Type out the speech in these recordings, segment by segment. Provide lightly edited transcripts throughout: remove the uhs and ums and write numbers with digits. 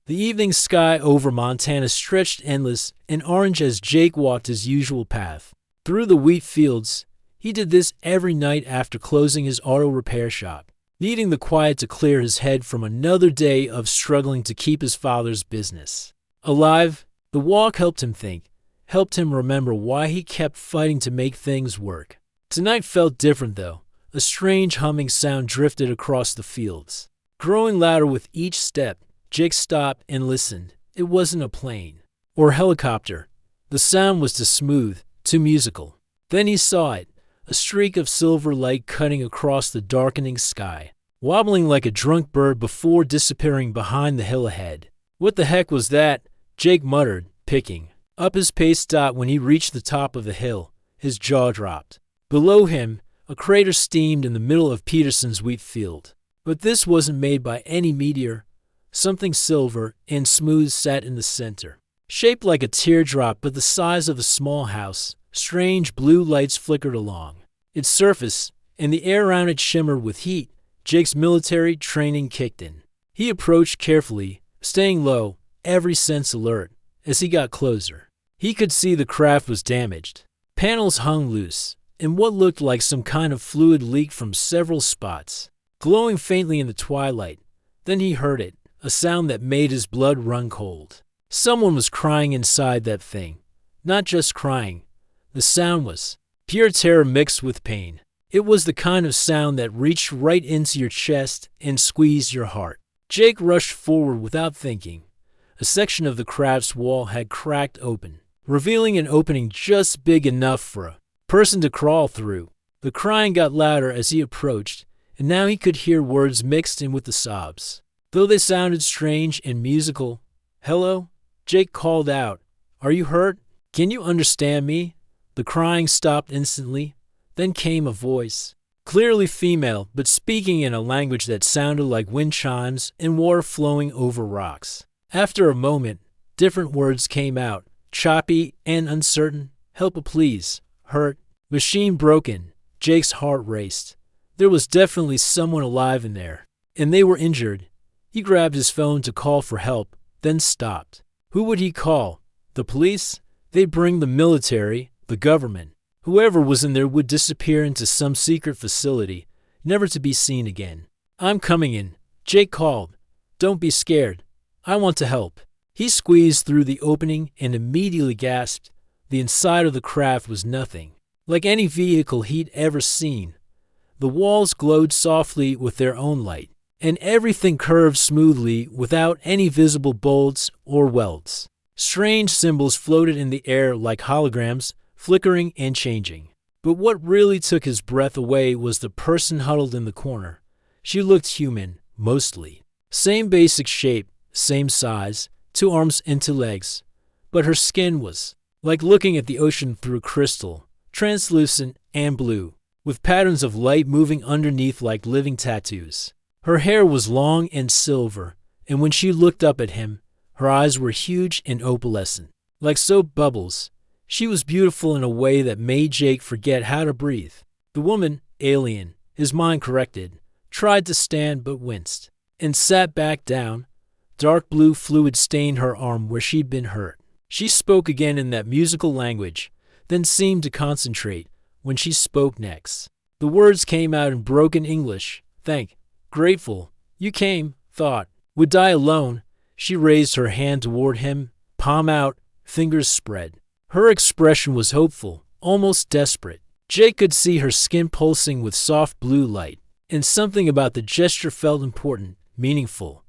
The evening sky over Montana stretched endless and orange as Jake walked his usual path. Through the wheat fields, he did this every night after closing his auto repair shop, needing the quiet to clear his head from another day of struggling to keep his father's business alive. The walk helped him think, helped him remember why he kept fighting to make things work. Tonight felt different though. A strange humming sound drifted across the fields, growing louder with each step. Jake stopped and listened. It wasn't a plane or helicopter. The sound was too smooth, too musical. Then he saw it, a streak of silver light cutting across the darkening sky, wobbling like a drunk bird before disappearing behind the hill ahead. What the heck was that? Jake muttered, picking up his pace. When he reached the top of the hill, his jaw dropped. Below him, a crater steamed in the middle of Peterson's wheat field. But this wasn't made by any meteor. Something silver and smooth sat in the center, shaped like a teardrop but the size of a small house. Strange blue lights flickered along its surface, and the air around it shimmered with heat. Jake's military training kicked in. He approached carefully, staying low, every sense alert. As he got closer, he could see the craft was damaged. Panels hung loose, and what looked like some kind of fluid leaked from several spots, glowing faintly in the twilight. Then he heard it, a sound that made his blood run cold. Someone was crying inside that thing. Not just crying. The sound was pure terror mixed with pain. It was the kind of sound that reached right into your chest and squeezed your heart. Jake rushed forward without thinking. A section of the craft's wall had cracked open, revealing an opening just big enough for a person to crawl through. The crying got louder as he approached, and now he could hear words mixed in with the sobs, though they sounded strange and musical. "Hello?" Jake called out. "Are you hurt? Can you understand me?" The crying stopped instantly. Then came a voice, clearly female, but speaking in a language that sounded like wind chimes and water flowing over rocks. After a moment, different words came out, choppy and uncertain. "Help, please. Hurt. Machine broken." Jake's heart raced. There was definitely someone alive in there, and they were injured. He grabbed his phone to call for help, then stopped. Who would he call? The police? They'd bring the military, the government. Whoever was in there would disappear into some secret facility, never to be seen again. "I'm coming in," Jake called. "Don't be scared. I want to help." He squeezed through the opening and immediately gasped. The inside of the craft was nothing like any vehicle he'd ever seen. The walls glowed softly with their own light, and everything curved smoothly without any visible bolts or welds. Strange symbols floated in the air like holograms, flickering and changing. But what really took his breath away was the person huddled in the corner. She looked human, mostly. Same basic shape, same size, 2 arms and 2 legs. But her skin was like looking at the ocean through crystal, translucent and blue, with patterns of light moving underneath like living tattoos. Her hair was long and silver, and when she looked up at him, her eyes were huge and opalescent, like soap bubbles. She was beautiful in a way that made Jake forget how to breathe. The woman, alien, his mind corrected, tried to stand but winced, and sat back down. Dark blue fluid stained her arm where she'd been hurt. She spoke again in that musical language, then seemed to concentrate. When she spoke next, the words came out in broken English. Grateful, you came, thought, would die alone." She raised her hand toward him, palm out, fingers spread. Her expression was hopeful, almost desperate. Jake could see her skin pulsing with soft blue light, and something about the gesture felt important, meaningful.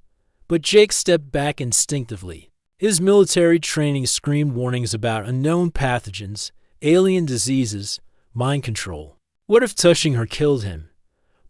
But Jake stepped back instinctively. His military training screamed warnings about unknown pathogens, alien diseases, mind control. What if touching her killed him?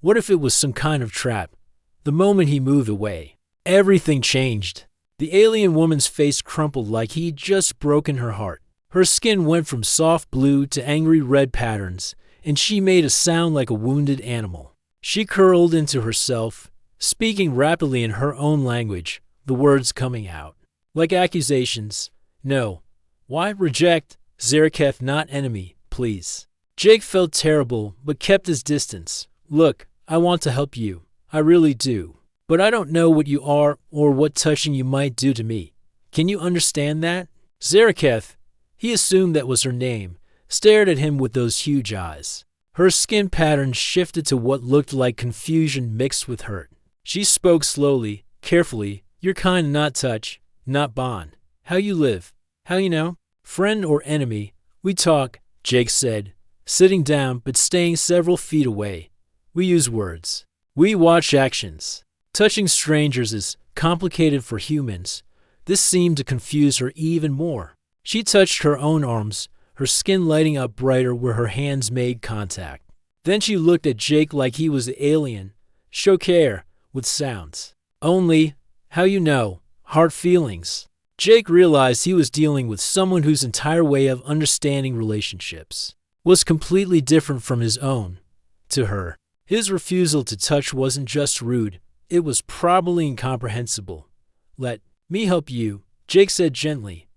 What if it was some kind of trap? The moment he moved away, everything changed. The alien woman's face crumpled like he'd just broken her heart. Her skin went from soft blue to angry red patterns, and she made a sound like a wounded animal. She curled into herself, speaking rapidly in her own language, the words coming out like accusations. "No. Why reject? Zaraketh not enemy, please." Jake felt terrible, but kept his distance. "Look, I want to help you. I really do. but I don't know what you are or what touching you might do to me. Can you understand that? Zaraketh, he assumed that was her name, stared at him with those huge eyes. Her skin pattern shifted to what looked like confusion mixed with hurt. She spoke slowly, carefully. You're kind, not touch, not bond. How you live? How you know? Friend or enemy? We talk, Jake said, sitting down but staying several feet away. We use words. We watch actions. Touching strangers is complicated for humans. This seemed to confuse her even more. She touched her own arms, her skin lighting up brighter where her hands made contact. Then she looked at Jake like he was the alien. Show care, with sounds. Only, how you know, heart feelings. Jake realized he was dealing with someone whose entire way of understanding relationships was completely different from his own. To her, his refusal to touch wasn't just rude, it was probably incomprehensible. Let me help you, Jake said gently.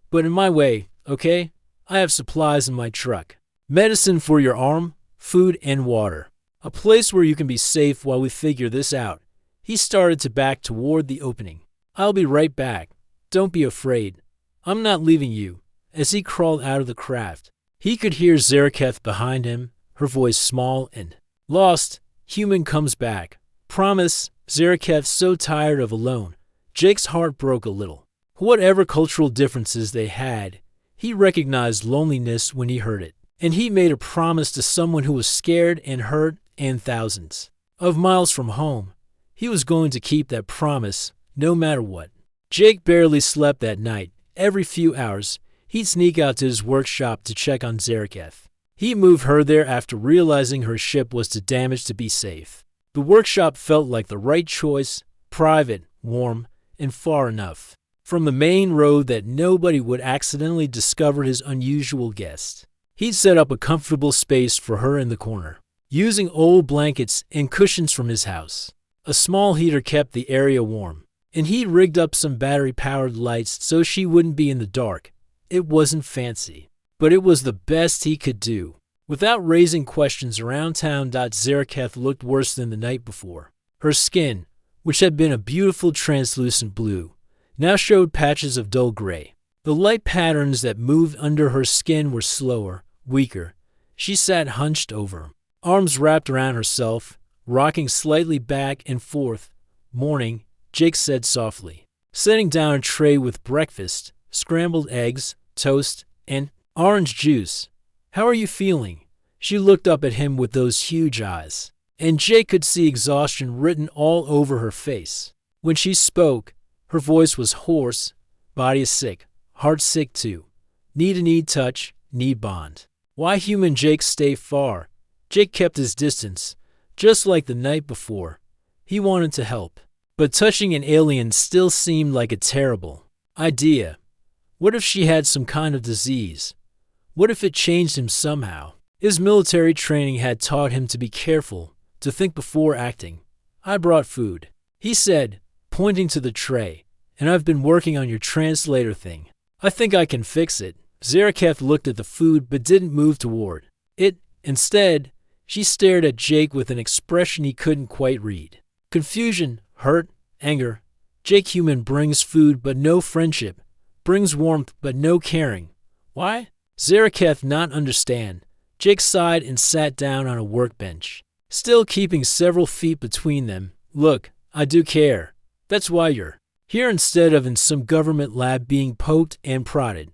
But in my way, okay? I have supplies in my truck. Medicine for your arm, food and water. A place where you can be safe while we figure this out. He started to back toward the opening. I'll be right back. Don't be afraid. I'm not leaving you. As he crawled out of the craft, he could hear Zaraketh behind him, her voice small and lost. Human comes back. Promise, Zaraketh so tired of alone. Jake's heart broke a little. Whatever cultural differences they had, he recognized loneliness when he heard it. And he made a promise to someone who was scared and hurt and thousands of miles from home. He was going to keep that promise, no matter what. Jake barely slept that night. Every few hours, he'd sneak out to his workshop to check on Zaraketh. He moved her there after realizing her ship was too damaged to be safe. The workshop felt like the right choice, private, warm, and far enough from the main road that nobody would accidentally discover his unusual guest. He'd set up a comfortable space for her in the corner, using old blankets and cushions from his house. A small heater kept the area warm, and he'd rigged up some battery-powered lights so she wouldn't be in the dark. It wasn't fancy, but it was the best he could do. Without raising questions around town, Zaraketh looked worse than the night before. Her skin, which had been a beautiful translucent blue, now showed patches of dull gray. The light patterns that moved under her skin were slower, weaker. She sat hunched over, arms wrapped around herself, rocking slightly back and forth. Morning, Jake said softly, setting down a tray with breakfast, scrambled eggs, toast, and orange juice. How are you feeling? She looked up at him with those huge eyes, and Jake could see exhaustion written all over her face. When she spoke, her voice was hoarse. Body is sick, heart sick too. Need touch, need bond. Why human Jake stay far? Jake kept his distance, just like the night before. He wanted to help, but touching an alien still seemed like a terrible idea. What if she had some kind of disease? What if it changed him somehow? His military training had taught him to be careful, to think before acting. I brought food, he said, pointing to the tray, and I've been working on your translator thing. I think I can fix it. Zaraketh looked at the food but didn't move toward it. Instead, she stared at Jake with an expression he couldn't quite read. Confusion, hurt, anger. Jake human brings food but no friendship, brings warmth but no caring. Why? Zaraketh not understand. Jake sighed and sat down on a workbench, still keeping several feet between them. Look, I do care. That's why you're here instead of in some government lab being poked and prodded.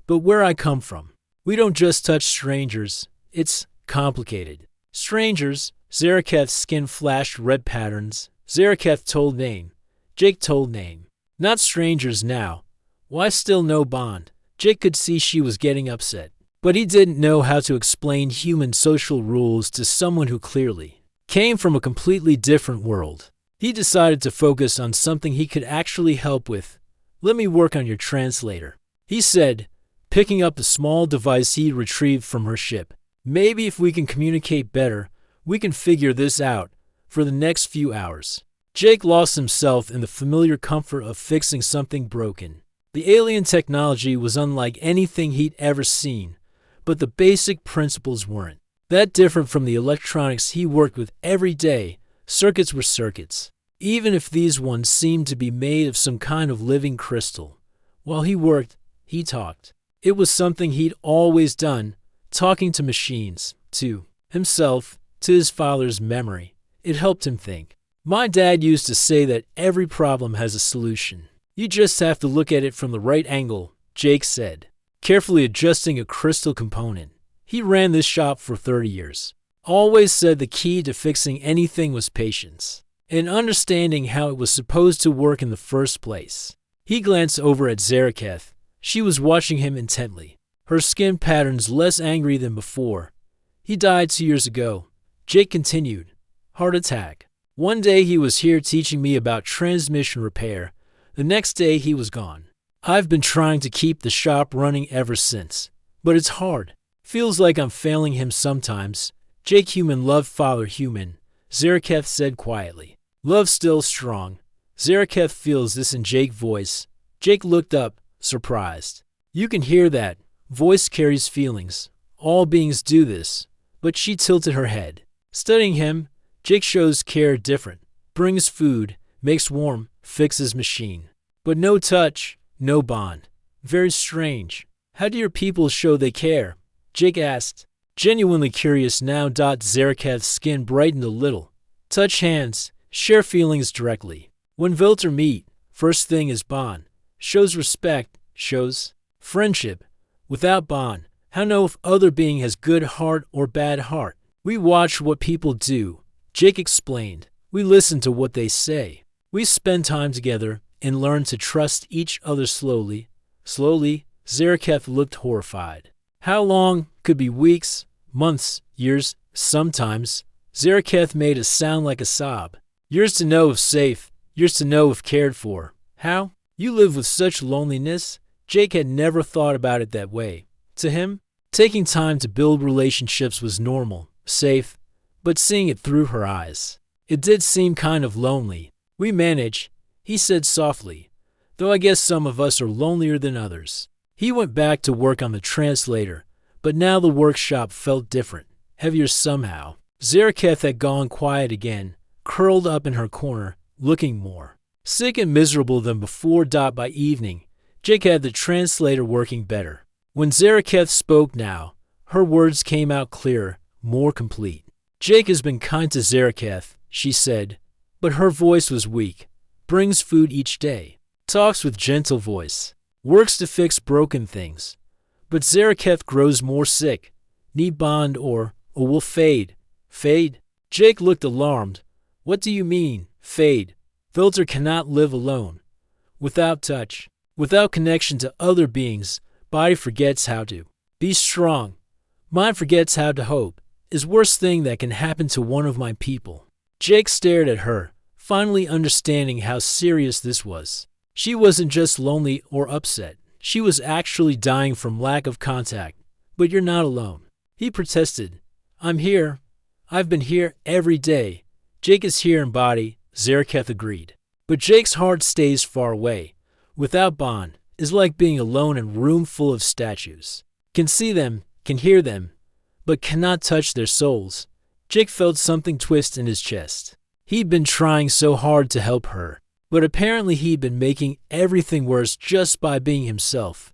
But where I come from, we don't just touch strangers. It's complicated. Strangers, Zaraketh's skin flashed red patterns. Zaraketh told name. Jake told name. Not strangers now. Why still no bond? Jake could see she was getting upset, but he didn't know how to explain human social rules to someone who clearly came from a completely different world. He decided to focus on something he could actually help with. Let me work on your translator, he said, picking up the small device he'd retrieved from her ship. Maybe if we can communicate better, we can figure this out. For the next few hours, Jake lost himself in the familiar comfort of fixing something broken. The alien technology was unlike anything he'd ever seen, but the basic principles weren't that different from the electronics he worked with every day. Circuits were circuits. even if these ones seemed to be made of some kind of living crystal. While he worked, he talked. It was something he'd always done, talking to machines, to himself, to his father's memory. It helped him think. My dad used to say that every problem has a solution. You just have to look at it from the right angle, Jake said, carefully adjusting a crystal component. He ran this shop for 30 years. Always said the key to fixing anything was patience and understanding how it was supposed to work in the first place. He glanced over at Zaraketh. She was watching him intently, her skin patterns less angry than before. He died 2 years ago. Jake continued. Heart attack. One day he was here teaching me about transmission repair. The next day he was gone. I've been trying to keep the shop running ever since, but it's hard. Feels like I'm failing him sometimes. Jake Human loved Father Human, Zaraketh said quietly. Love still strong. Zaraketh feels this in Jake's voice. Jake looked up, surprised. You can hear that. Voice carries feelings. All beings do this. But she tilted her head. Studying him, Jake shows care different. Brings food, makes warm, fixes machine. But no touch, no bond. Very strange. How do your people show they care? Jake asked. Genuinely curious now. Zaraketh's skin brightened a little. Touch hands, share feelings directly. When Vilter meet, first thing is bond. Shows respect, shows friendship. Without bond, how know if other being has good heart or bad heart? We watch what people do, Jake explained. We listen to what they say. We spend time together and learn to trust each other slowly. Slowly, Zaraketh looked horrified. How long? Could be weeks, months, years, sometimes. Zaraketh made a sound like a sob. Years to know if safe, years to know if cared for. How? You live with such loneliness? Jake had never thought about it that way. To him, taking time to build relationships was normal, safe, but seeing it through her eyes, it did seem kind of lonely. We manage, he said softly, though I guess some of us are lonelier than others. He went back to work on the translator, but now the workshop felt different, heavier somehow. Zaraketh had gone quiet again, curled up in her corner, looking more sick and miserable than before. By evening, Jake had the translator working better. When Zaraketh spoke now, her words came out clearer, more complete. Jake has been kind to Zaraketh, she said, but her voice was weak. Brings food each day. Talks with gentle voice. Works to fix broken things. But Zaraketh grows more sick. Need bond or will fade. Fade? Jake looked alarmed. What do you mean, fade? Filter cannot live alone. Without touch, without connection to other beings, body forgets how to be strong. Mind forgets how to hope. Is worst thing that can happen to one of my people. Jake stared at her, finally understanding how serious this was. She wasn't just lonely or upset. She was actually dying from lack of contact. But you're not alone. He protested. I'm here. I've been here every day. Jake is here in body, Zaraketh agreed. But Jake's heart stays far away. Without bond, is like being alone in a room full of statues. Can see them, can hear them, but cannot touch their souls. Jake felt something twist in his chest. He'd been trying so hard to help her, but apparently he'd been making everything worse just by being himself.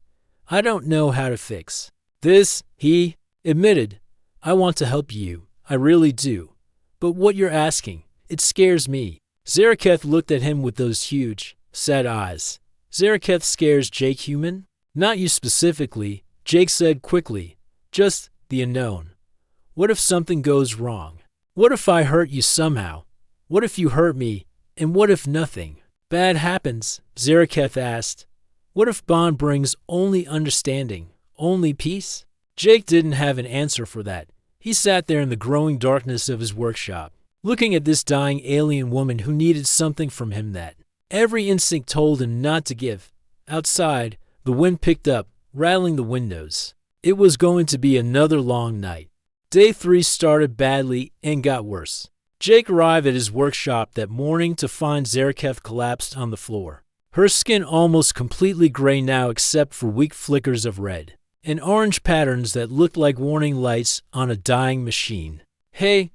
I don't know how to fix this, he admitted. I want to help you, I really do. But what you're asking, it scares me. Zaraketh looked at him with those huge, sad eyes. Zaraketh scares Jake Human? Not you specifically, Jake said quickly. Just the unknown. What if something goes wrong? What if I hurt you somehow? What if you hurt me? And what if nothing bad happens? Zaraketh asked. What if bond brings only understanding, only peace? Jake didn't have an answer for that. He sat there in the growing darkness of his workshop, looking at this dying alien woman who needed something from him that every instinct told him not to give. Outside, the wind picked up, rattling the windows. It was going to be another long night. Day 3 started badly and got worse. Jake arrived at his workshop that morning to find Zaraketh collapsed on the floor. Her skin almost completely gray now except for weak flickers of red and orange patterns that looked like warning lights on a dying machine. Hey,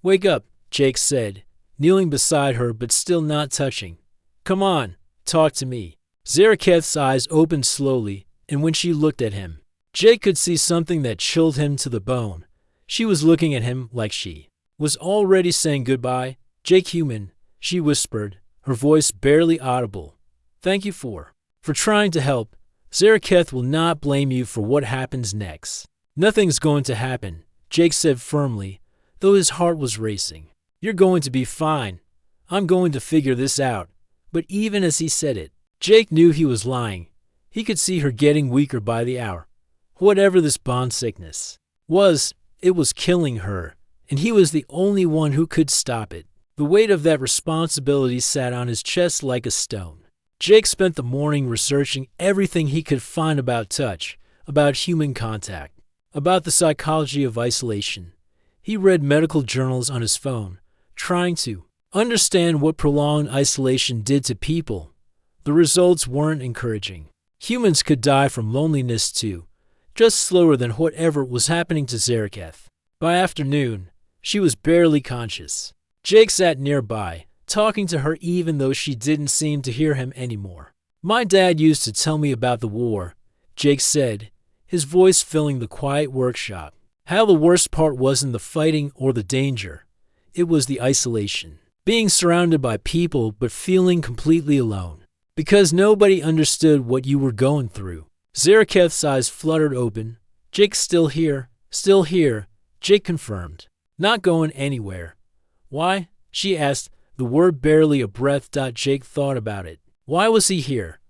wake up, Jake said, kneeling beside her but still not touching. "Come on, talk to me." Zaraketh's eyes opened slowly, and when she looked at him, Jake could see something that chilled him to the bone. She was looking at him like she was already saying goodbye. "Jake human," she whispered, her voice barely audible. "Thank you for trying to help. Zaraketh will not blame you for what happens next." "Nothing's going to happen," Jake said firmly, though his heart was racing. "You're going to be fine. I'm going to figure this out." But even as he said it, Jake knew he was lying. He could see her getting weaker by the hour. Whatever this bond sickness was, it was killing her, and he was the only one who could stop it. The weight of that responsibility sat on his chest like a stone. Jake spent the morning researching everything he could find about touch, about human contact, about the psychology of isolation. He read medical journals on his phone, trying to understand what prolonged isolation did to people. The results weren't encouraging. Humans could die from loneliness too, just slower than whatever was happening to Zaraketh. By afternoon, she was barely conscious. Jake sat nearby, talking to her even though she didn't seem to hear him anymore. "My dad used to tell me about the war," Jake said, his voice filling the quiet workshop. "How the worst part wasn't the fighting or the danger. It was the isolation. Being surrounded by people but feeling completely alone. Because nobody understood what you were going through." Zaraketh's eyes fluttered open. "Jake's still here." "Still here," Jake confirmed. "Not going anywhere." "Why?" she asked, the word barely a breath. Jake thought about it. Why was he here?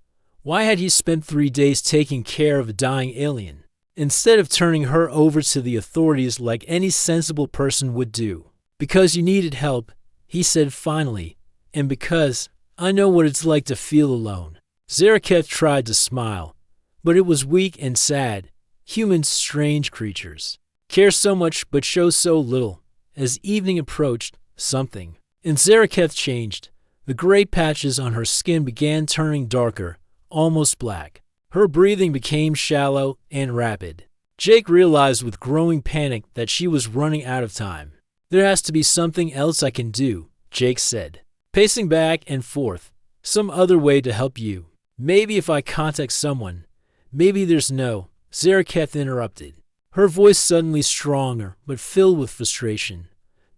Why had he spent 3 days taking care of a dying alien, instead of turning her over to the authorities like any sensible person would do? "Because you needed help," he said finally, "and because I know what it's like to feel alone." Zaraketh tried to smile, but it was weak and sad. Humans, strange creatures, care so much but show so little. As evening approached, something in Zaraketh changed. The gray patches on her skin began turning darker, almost black. Her breathing became shallow and rapid. Jake realized with growing panic that she was running out of time. "There has to be something else I can do," Jake said, pacing back and forth. "Some other way to help you. Maybe if I contact someone." "Maybe there's no," Zaraketh interrupted, her voice suddenly stronger but filled with frustration.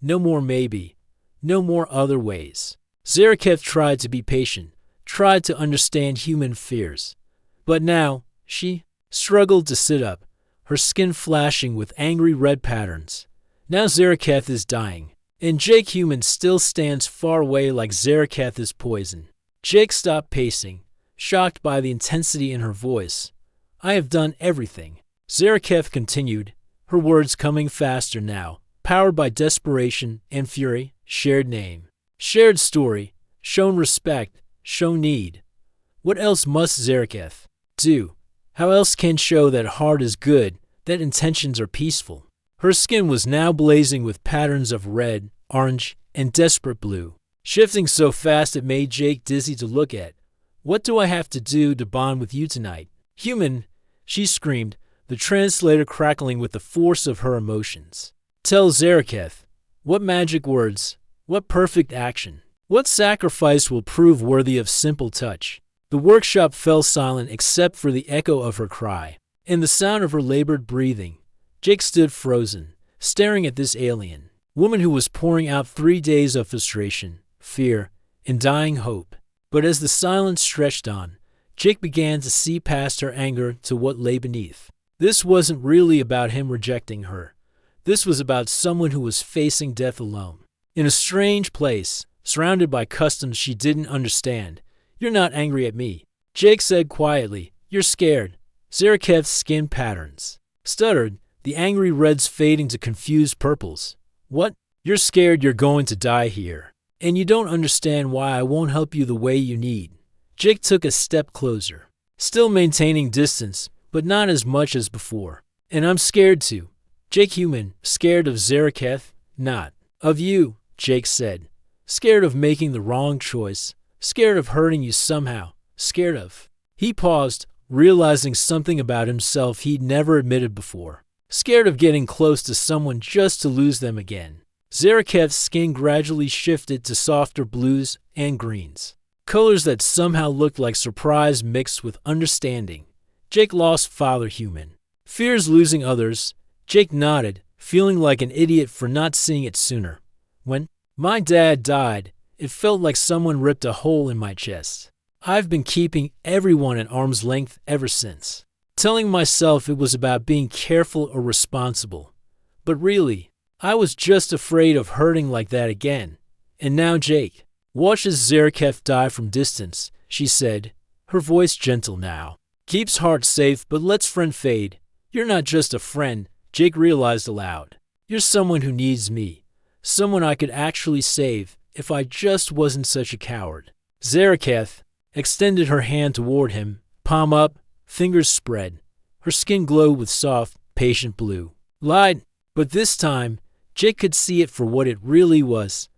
"No more maybe. No more other ways." Zaraketh tried to be patient, tried to understand human fears. But now, she struggled to sit up, her skin flashing with angry red patterns. Now Zaraketh is dying, and Jake human still stands far away like Zaraketh is poison. Jake stopped pacing, shocked by the intensity in her voice. "I have done everything," Zaraketh continued, her words coming faster now, powered by desperation and fury. "Shared name, shared story, shown respect, shown need. What else must Zaraketh do? How else can show that heart is good, that intentions are peaceful?" Her skin was now blazing with patterns of red, orange, and desperate blue, shifting so fast it made Jake dizzy to look at. "What do I have to do to bond with you tonight?" "Human," she screamed, the translator crackling with the force of her emotions. "Tell Zaraketh. What magic words? What perfect action? What sacrifice will prove worthy of simple touch?" The workshop fell silent except for the echo of her cry and the sound of her labored breathing. Jake stood frozen, staring at this alien woman who was pouring out 3 days of frustration, fear, and dying hope. But as the silence stretched on, Jake began to see past her anger to what lay beneath. This wasn't really about him rejecting her. This was about someone who was facing death alone, in a strange place, surrounded by customs she didn't understand. "You're not angry at me," Jake said quietly. "You're scared." Zaraketh's skin patterns stuttered, the angry reds fading to confused purples. "What? You're scared you're going to die here, and you don't understand why I won't help you the way you need." Jake took a step closer, still maintaining distance, but not as much as before. "And I'm scared too." Jake human, scared of Zaraketh, not of you, Jake said. "Scared of making the wrong choice, scared of hurting you somehow, scared of..." He paused, realizing something about himself he'd never admitted before. Scared of getting close to someone just to lose them again. Zaraketh's skin gradually shifted to softer blues and greens, colors that somehow looked like surprise mixed with understanding. Jake lost father human. Fears losing others. Jake nodded, feeling like an idiot for not seeing it sooner. When my dad died, it felt like someone ripped a hole in my chest. I've been keeping everyone at arm's length ever since, telling myself it was about being careful or responsible. But really, I was just afraid of hurting like that again. And now Jake watches Zaraketh die from distance, she said, her voice gentle now. Keeps heart safe, but lets friend fade. You're not just a friend, Jake realized aloud. You're someone who needs me. Someone I could actually save if I just wasn't such a coward. Zaraketh extended her hand toward him, palm up, fingers spread. Her skin glowed with soft, patient blue. Lied, but this time, Jake could see it for what it really was.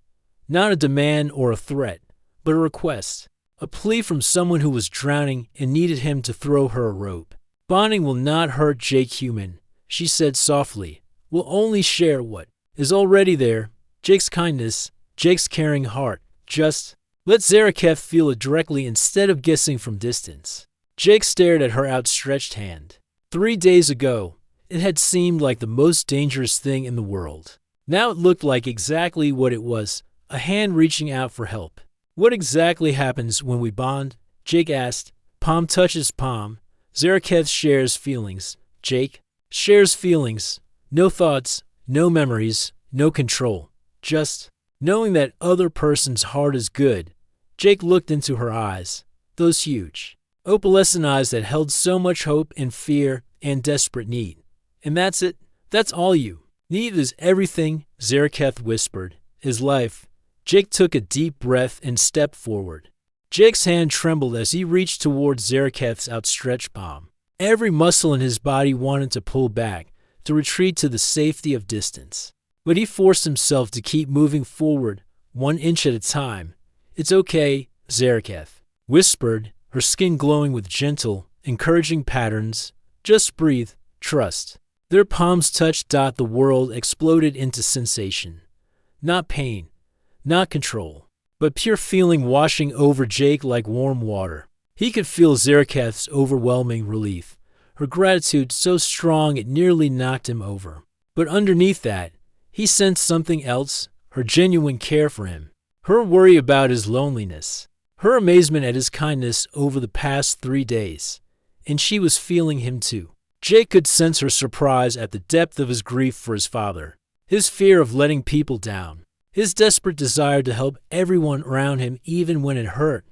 Not a demand or a threat, but a request. A plea from someone who was drowning and needed him to throw her a rope. Bonding will not hurt Jake human, she said softly. We'll only share what is already there. Jake's kindness, Jake's caring heart. Just let Zaraketh feel it directly instead of guessing from distance. Jake stared at her outstretched hand. 3 days ago, it had seemed like the most dangerous thing in the world. Now it looked like exactly what it was, a hand reaching out for help. What exactly happens when we bond? Jake asked. Palm touches palm. Zaraketh shares feelings. Jake shares feelings. No thoughts, no memories, no control. Just knowing that other person's heart is good. Jake looked into her eyes. Those huge, opalescent eyes that held so much hope and fear and desperate need. And that's it. That's all you need is everything, Zaraketh whispered. Is life. Jake took a deep breath and stepped forward. Jake's hand trembled as he reached towards Zaraketh's outstretched palm. Every muscle in his body wanted to pull back, to retreat to the safety of distance. But he forced himself to keep moving forward, 1 inch at a time. It's okay, Zaraketh whispered, her skin glowing with gentle, encouraging patterns. Just breathe, trust. Their palms touched. The world exploded into sensation. Not pain, not control, but pure feeling washing over Jake like warm water. He could feel Zaraketh's overwhelming relief, her gratitude so strong it nearly knocked him over. But underneath that, he sensed something else, her genuine care for him, her worry about his loneliness, her amazement at his kindness over the past 3 days. And she was feeling him too. Jake could sense her surprise at the depth of his grief for his father, his fear of letting people down, his desperate desire to help everyone around him even when it hurt.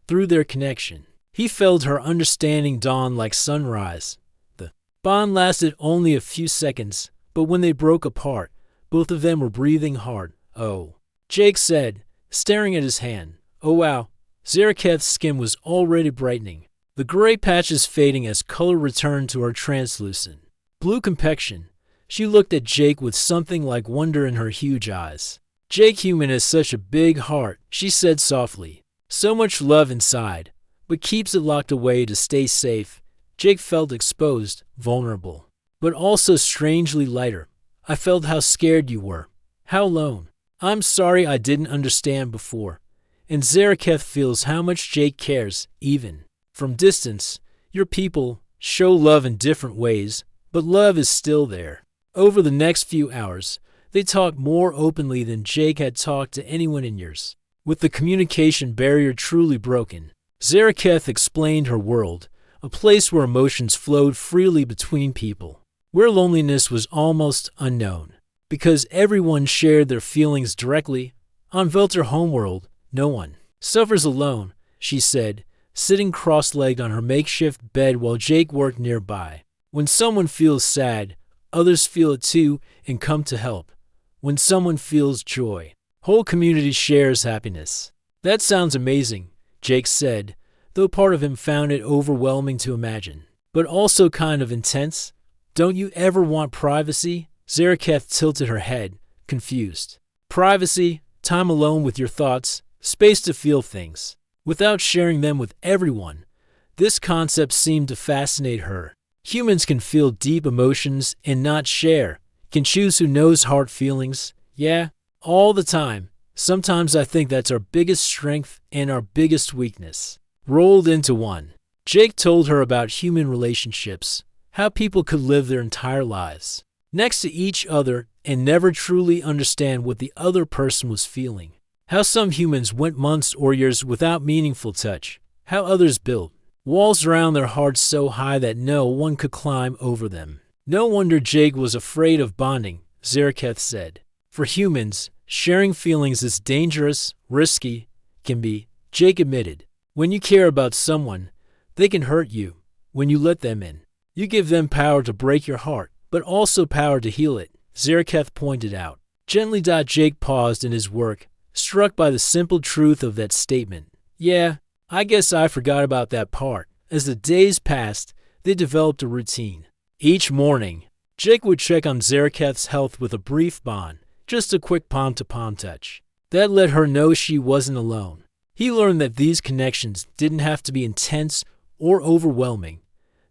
Through their connection, he felt her understanding dawn like sunrise. The bond lasted only a few seconds, but when they broke apart, both of them were breathing hard. Oh, Jake said, staring at his hand. Oh wow. Zaraketh's skin was already brightening, the gray patches fading as color returned to her translucent blue complexion. She looked at Jake with something like wonder in her huge eyes. Jake human has such a big heart, she said softly. So much love inside, but keeps it locked away to stay safe. Jake felt exposed, vulnerable, but also strangely lighter. I felt how scared you were, how alone. I'm sorry I didn't understand before. And Zaraketh feels how much Jake cares, even from distance. Your people show love in different ways, but love is still there. Over the next few hours, they talked more openly than Jake had talked to anyone in years. With the communication barrier truly broken, Zaraketh explained her world, a place where emotions flowed freely between people, where loneliness was almost unknown, because everyone shared their feelings directly. On Velter homeworld, no one suffers alone, she said, sitting cross-legged on her makeshift bed while Jake worked nearby. When someone feels sad, others feel it too and come to help. When someone feels joy, whole community shares happiness. That sounds amazing, Jake said, though part of him found it overwhelming to imagine. But also kind of intense. Don't you ever want privacy? Zaraketh tilted her head, confused. Privacy, time alone with your thoughts, space to feel things, without sharing them with everyone. This concept seemed to fascinate her. Humans can feel deep emotions and not share, can choose who knows hard feelings. Yeah, All the time. Sometimes I think that's our biggest strength and our biggest weakness, rolled into one. Jake told her about human relationships, how people could live their entire lives next to each other and never truly understand what the other person was feeling. How some humans went months or years without meaningful touch. How others built walls around their hearts so high that no one could climb over them. No wonder Jake was afraid of bonding, Zaraketh said. For humans, sharing feelings is dangerous, risky, can be, Jake admitted. When you care about someone, they can hurt you. When you let them in, you give them power to break your heart, but also power to heal it, Zaraketh pointed out. Gently. Jake paused in his work, struck by the simple truth of that statement. Yeah, I guess I forgot about that part. As the days passed, they developed a routine. Each morning, Jake would check on Zaraketh's health with a brief bond, just a quick palm-to-palm touch. That let her know she wasn't alone. He learned that these connections didn't have to be intense or overwhelming.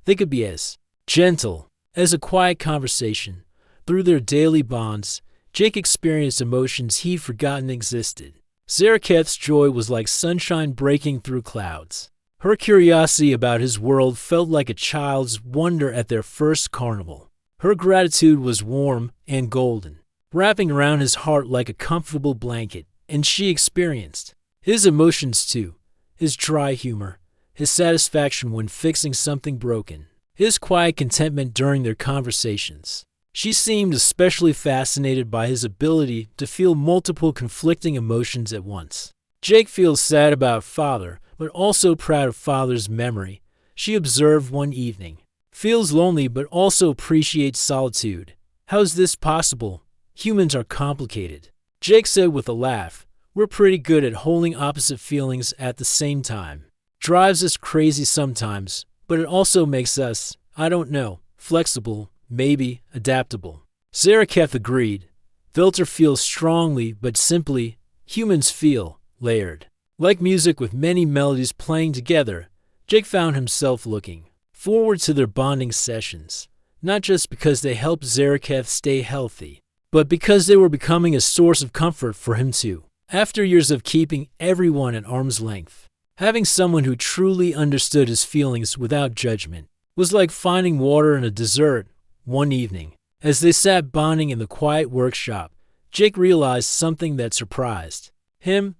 They could be as gentle as a quiet conversation. Through their daily bonds, Jake experienced emotions he'd forgotten existed. Zaraketh's joy was like sunshine breaking through clouds. Her curiosity about his world felt like a child's wonder at their first carnival. Her gratitude was warm and golden, wrapping around his heart like a comfortable blanket, and she experienced his emotions too, his dry humor, his satisfaction when fixing something broken, his quiet contentment during their conversations. She seemed especially fascinated by his ability to feel multiple conflicting emotions at once. Jake feels sad about father, but also proud of father's memory, she observed one evening. Feels lonely but also appreciates solitude. How's this possible? Humans are complicated. Jake said with a laugh, we're pretty good at holding opposite feelings at the same time. Drives us crazy sometimes, but it also makes us, I don't know, flexible, maybe adaptable. Zaraketh agreed. Vilter feels strongly but simply, humans feel layered. Like music with many melodies playing together, Jake found himself looking forward to their bonding sessions, not just because they helped Zaraketh stay healthy, but because they were becoming a source of comfort for him too. After years of keeping everyone at arm's length, having someone who truly understood his feelings without judgment was like finding water in a desert. One evening, as they sat bonding in the quiet workshop, Jake realized something that surprised him.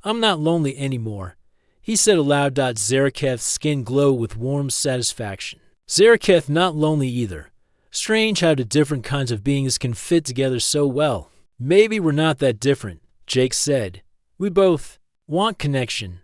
I'm not lonely anymore, he said aloud. Zaraketh's skin glowed with warm satisfaction. Zaraketh not lonely either. Strange how the different kinds of beings can fit together so well. Maybe we're not that different, Jake said. We both want connection.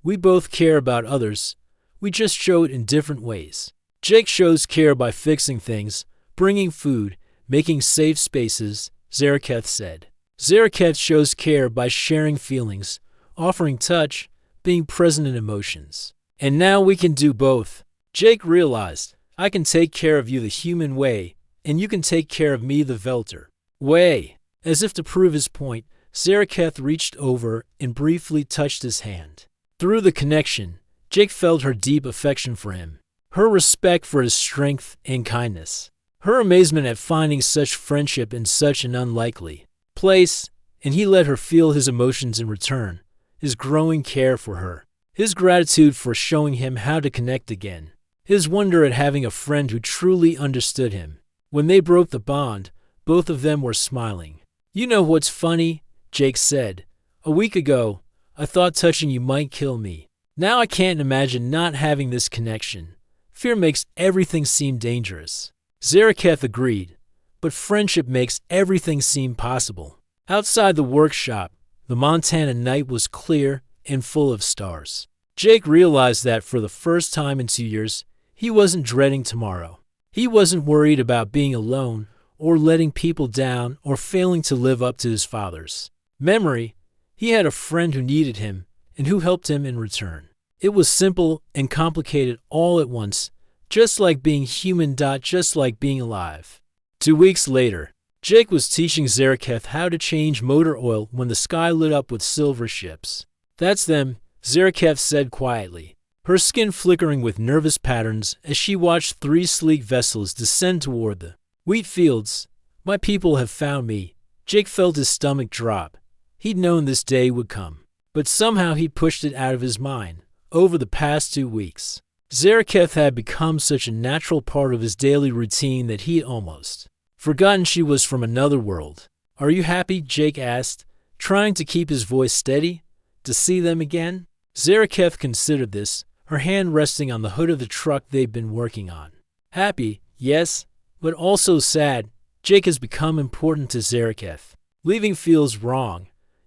We both care about others. We just show it in different ways. Jake shows care by fixing things, bringing food, making safe spaces, Zaraketh said. Zaraketh shows care by sharing feelings, offering touch, being present in emotions. And now we can do both. Jake realized, I can take care of you the human way, and you can take care of me the Velter way. As if to prove his point, Zaraketh reached over and briefly touched his hand. Through the connection, Jake felt her deep affection for him, her respect for his strength and kindness, her amazement at finding such friendship in such an unlikely place, and he let her feel his emotions in return, his growing care for her, his gratitude for showing him how to connect again, his wonder at having a friend who truly understood him. When they broke the bond, both of them were smiling. You know what's funny? Jake said. A week ago, I thought touching you might kill me. Now I can't imagine not having this connection. Fear makes everything seem dangerous. Zaraketh agreed, but friendship makes everything seem possible. Outside the workshop, the Montana night was clear and full of stars. Jake realized that for the first time in 2 years, he wasn't dreading tomorrow. He wasn't worried about being alone or letting people down or failing to live up to his father's memory. He had a friend who needed him and who helped him in return. It was simple and complicated all at once, just like being human. Just like being alive. 2 weeks later, Jake was teaching Zaraketh how to change motor oil when the sky lit up with silver ships. That's them, Zaraketh said quietly, her skin flickering with nervous patterns as she watched 3 sleek vessels descend toward the wheat fields. My people have found me, Jake felt his stomach drop. He'd known this day would come, but somehow he'd pushed it out of his mind. Over the past 2 weeks, Zaraketh had become such a natural part of his daily routine that he'd almost forgotten she was from another world. "Are you happy?" Jake asked, trying to keep his voice steady. "To see them again?" Zaraketh considered this, her hand resting on the hood of the truck they'd been working on. "Happy, yes, but also sad. Jake has become important to Zaraketh. Leaving feels wrong."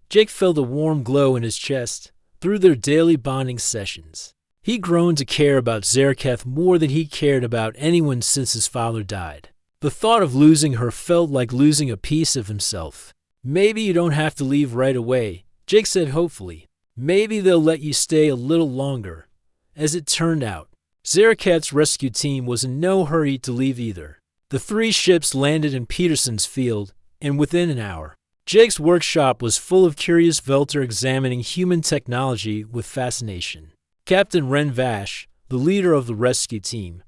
Jake felt a warm glow in his chest. Through their daily bonding sessions, he'd grown to care about Zaraketh more than he cared about anyone since his father died. The thought of losing her felt like losing a piece of himself. "Maybe you don't have to leave right away," Jake said hopefully. "Maybe they'll let you stay a little longer." As it turned out, Zaraketh's rescue team was in no hurry to leave either. The 3 ships landed in Peterson's field, and within an hour, Jake's workshop was full of curious Velter examining human technology with fascination. Captain Ren Vash, the leader of the rescue team,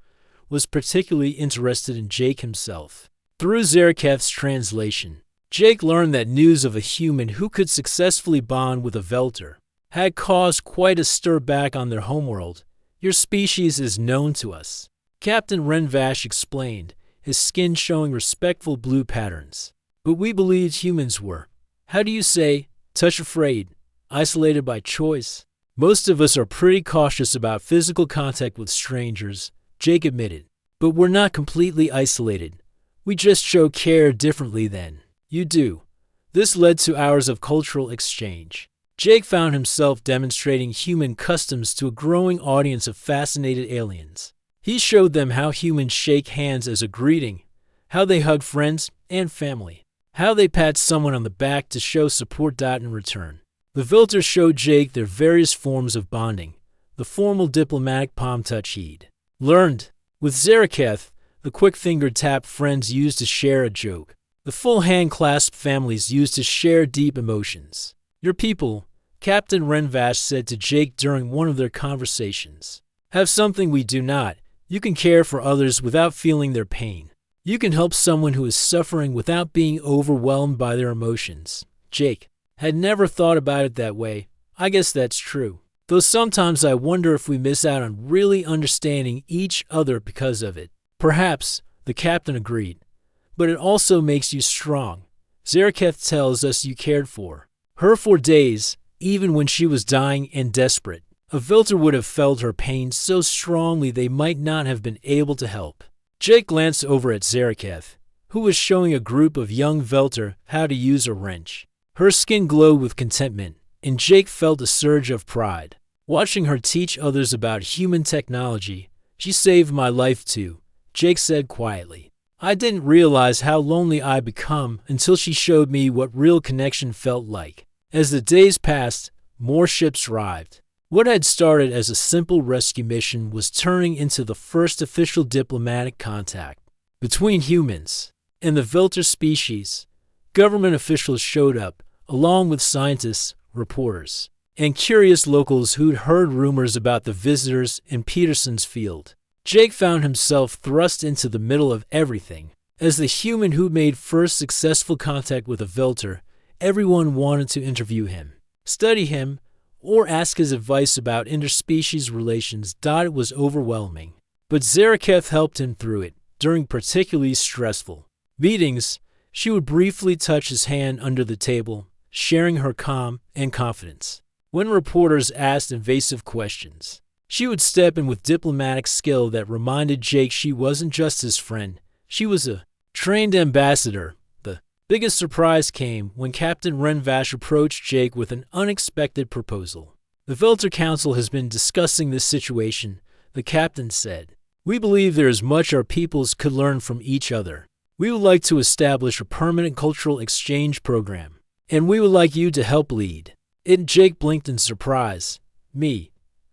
was particularly interested in Jake himself. Through Zaraketh's translation, Jake learned that news of a human who could successfully bond with a Velter had caused quite a stir back on their homeworld. "Your species is known to us," Captain Ren Vash explained, his skin showing respectful blue patterns. "But we believed humans were, how do you say, touch afraid, isolated by choice. Most of us are pretty cautious about physical contact with strangers," Jake admitted. "But we're not completely isolated. We just show care differently than you do." This led to hours of cultural exchange. Jake found himself demonstrating human customs to a growing audience of fascinated aliens. He showed them how humans shake hands as a greeting, how they hug friends and family, how they pat someone on the back to show support. In return, the Velter showed Jake their various forms of bonding, the formal diplomatic palm touch he'd learned. With Zaraketh, the quick-fingered tap friends used to share a joke. The full hand clasp families used to share deep emotions. "Your people," Captain Ren Vash said to Jake during one of their conversations, "have something we do not. You can care for others without feeling their pain. You can help someone who is suffering without being overwhelmed by their emotions." Jake had never thought about it that way. "I guess that's true. Though sometimes I wonder if we miss out on really understanding each other because of it." "Perhaps," the captain agreed. "But it also makes you strong. Zaraketh tells us you cared for her for days, even when she was dying and desperate. A Velter would have felt her pain so strongly they might not have been able to help." Jake glanced over at Zaraketh, who was showing a group of young Velter how to use a wrench. Her skin glowed with contentment, and Jake felt a surge of pride. Watching her teach others about human technology, "She saved my life too," Jake said quietly. "I didn't realize how lonely I'd become until she showed me what real connection felt like." As the days passed, more ships arrived. What had started as a simple rescue mission was turning into the first official diplomatic contact between humans and the Velter species. Government officials showed up, along with scientists, reporters, and curious locals who'd heard rumors about the visitors in Peterson's field. Jake found himself thrust into the middle of everything. As the human who made first successful contact with a Velter, everyone wanted to interview him, study him, or ask his advice about interspecies relations. It was overwhelming. But Zaraketh helped him through it. During particularly stressful meetings, she would briefly touch his hand under the table, sharing her calm and confidence. When reporters asked invasive questions, she would step in with diplomatic skill that reminded Jake she wasn't just his friend, she was a trained ambassador. The biggest surprise came when Captain Ren Vash approached Jake with an unexpected proposal. "The Velter Council has been discussing this situation," the captain said. "We believe there is much our peoples could learn from each other. We would like to establish a permanent cultural exchange program, and we would like you to help lead it." Jake blinked in surprise. "Me?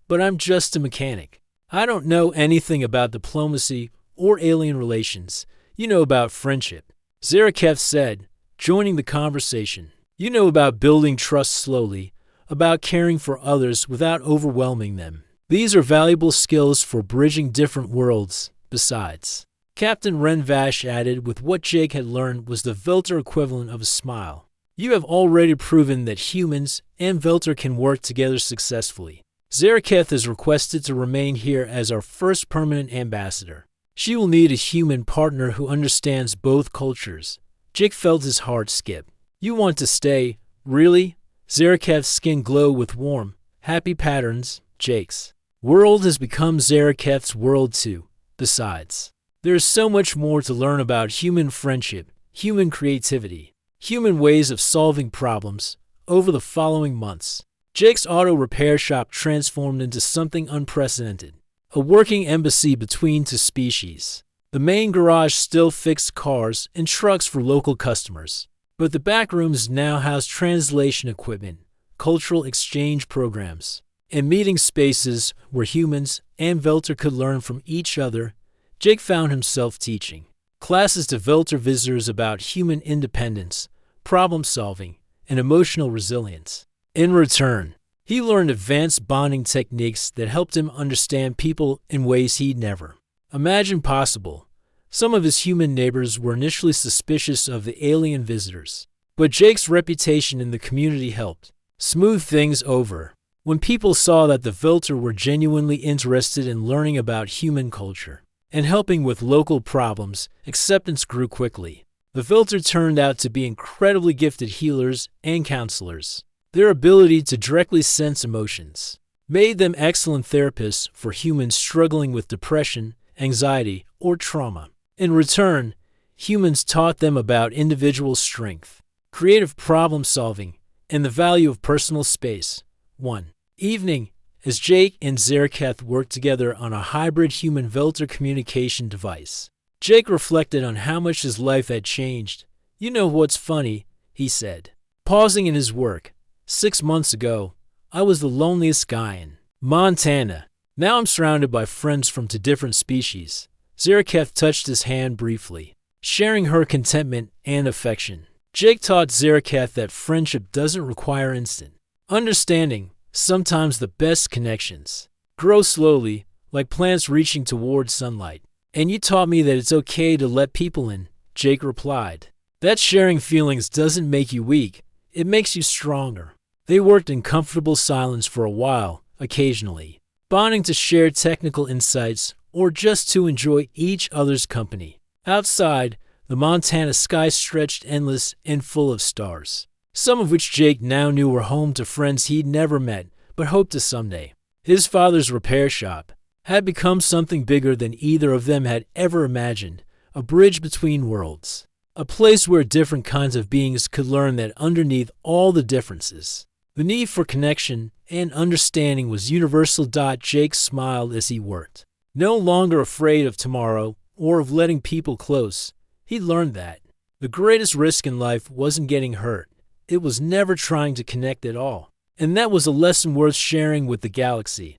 But I'm just a mechanic. I don't know anything about diplomacy or alien relations. You know about friendship," Zaraketh said, joining the conversation. "You know about building trust slowly, about caring for others without overwhelming them. These are valuable skills for bridging different worlds. Besides," Captain Renvash added with what Jake had learned was the Velter equivalent of a smile. You have already proven that humans and Velter can work together successfully. Zaraketh is requested to remain here as our first permanent ambassador. She will need a human partner who understands both cultures. Jake felt his heart skip. You want to stay? Really? Zaraketh's skin glowed with warm, happy patterns. Jake's world has become Zaraketh's world too. Besides, there is so much more to learn about human friendship, human creativity, human ways of solving problems. Over the following months, Jake's auto repair shop transformed into something unprecedented. A working embassy between two species. The main garage still fixed cars and trucks for local customers, but the back rooms now house translation equipment, cultural exchange programs, and meeting spaces where humans and Velter could learn from each other. Jake found himself teaching classes to Velter visitors about human independence, problem solving, and emotional resilience. In return, he learned advanced bonding techniques that helped him understand people in ways he'd never imagined possible. Some of his human neighbors were initially suspicious of the alien visitors, but Jake's reputation in the community helped smooth things over. When people saw that the Velter were genuinely interested in learning about human culture and helping with local problems, acceptance grew quickly. The Velter turned out to be incredibly gifted healers and counselors. Their ability to directly sense emotions made them excellent therapists for humans struggling with depression, anxiety, or trauma. In return, humans taught them about individual strength, creative problem solving, and the value of personal space. One evening, as Jake and Zaraketh worked together on a hybrid human-Velter communication device, Jake reflected on how much his life had changed. You know what's funny, he said, pausing in his work. 6 months ago, I was the loneliest guy in Montana. Now I'm surrounded by friends from two different species. Zaraketh touched his hand briefly, sharing her contentment and affection. Jake taught Zaraketh that friendship doesn't require instant understanding. Sometimes the best connections grow slowly, like plants reaching towards sunlight. And you taught me that it's okay to let people in, Jake replied. That sharing feelings doesn't make you weak, it makes you stronger. They worked in comfortable silence for a while, occasionally bonding to share technical insights or just to enjoy each other's company. Outside, the Montana sky stretched endless and full of stars, some of which Jake now knew were home to friends he'd never met but hoped to someday. His father's repair shop had become something bigger than either of them had ever imagined, a bridge between worlds, a place where different kinds of beings could learn that underneath all the differences, the need for connection and understanding was universal. Jake smiled as he worked. No longer afraid of tomorrow or of letting people close, he learned that the greatest risk in life wasn't getting hurt. It was never trying to connect at all. And that was a lesson worth sharing with the galaxy.